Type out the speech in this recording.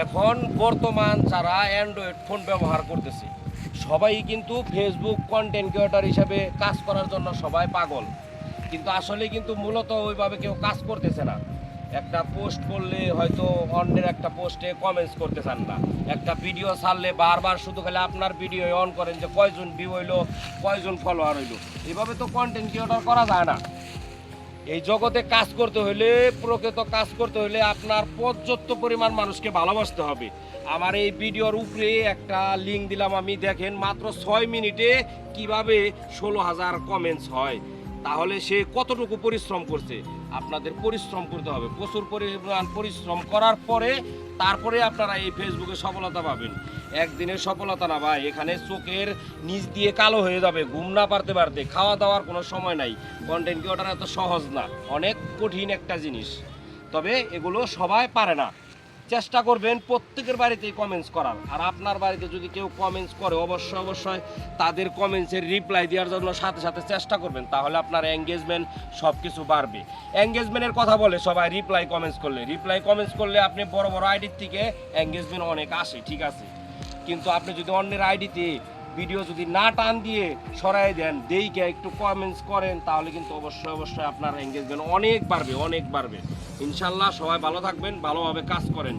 এখন বর্তমান যারা অ্যান্ড্রয়েড ফোন ব্যবহার করতেছে সবাই কিন্তু ফেসবুক কন্টেন্ট ক্রিয়েটর হিসেবে কাজ করার জন্য সবাই পাগল, কিন্তু আসলে কিন্তু মূলত ওইভাবে কেউ কাজ করতেছে না। একটা পোস্ট করলে হয়তো অন্যের একটা পোস্টে কমেন্টস করতে চান না, একটা ভিডিও ছাড়লে বারবার শুধু খালি আপনার ভিডিও অন করেন যে কয়জন ভিউ হইলো, কয়জন ফলোয়ার হইলো। এভাবে তো কন্টেন্ট ক্রিয়েটর করা যায় না। এই জগতে কাজ করতে হলে, প্রকৃত কাজ করতে হলে আপনার পর্যাপ্ত পরিমাণ মানুষকে ভালোবাসতে হবে। আমার এই ভিডিওর উপরে একটা লিঙ্ক দিলাম আমি, দেখেন মাত্র 6 মিনিটে কিভাবে 16,000 কমেন্টস হয়। তাহলে সে কতটুকু পরিশ্রম করছে। আপনাদের পরিশ্রম করতে হবে, প্রচুর পরিমাণ পরিশ্রম করার পরে তারপরে আপনারা এই ফেসবুকে সফলতা পাবেন। একদিনের সফলতা না ভাই, এখানে চোখের নিচ দিয়ে কালো হয়ে যাবে, ঘুম না পারতে পারতে, খাওয়া দাওয়ার কোনো সময় নাই। কন্টেন্ট ক্রিয়েটর এত সহজ না, অনেক কঠিন একটা জিনিস। তবে এগুলো সবাই পারে না। চেষ্টা করবেন প্রত্যেকের বাড়িতেই কমেন্টস করার। আর আপনার বাড়িতে যদি কেউ কমেন্টস করে অবশ্যই তাদের কমেন্টসের রিপ্লাই দেওয়ার জন্য সাথে সাথে চেষ্টা করবেন, তাহলে আপনার এঙ্গেজমেন্ট সব কিছু বাড়বে। এঙ্গেজমেন্টের কথা বলে সবাই রিপ্লাই কমেন্টস করলে আপনি বড় বড় আইডির থেকে এঙ্গেজমেন্ট অনেক আসে, ঠিক আছে, কিন্তু আপনি যদি অন্যের আইডিতে ভিডিও যদি না টান দিয়ে সরাই দেন, দেইকে একটু কমেন্টস করেন, তাহলে কিন্তু অবশ্যই আপনার এঙ্গেজমেন্ট অনেক বাড়বে। ইনশাল্লাহ সবাই ভালো থাকবেন, ভালোভাবে কাজ করেন।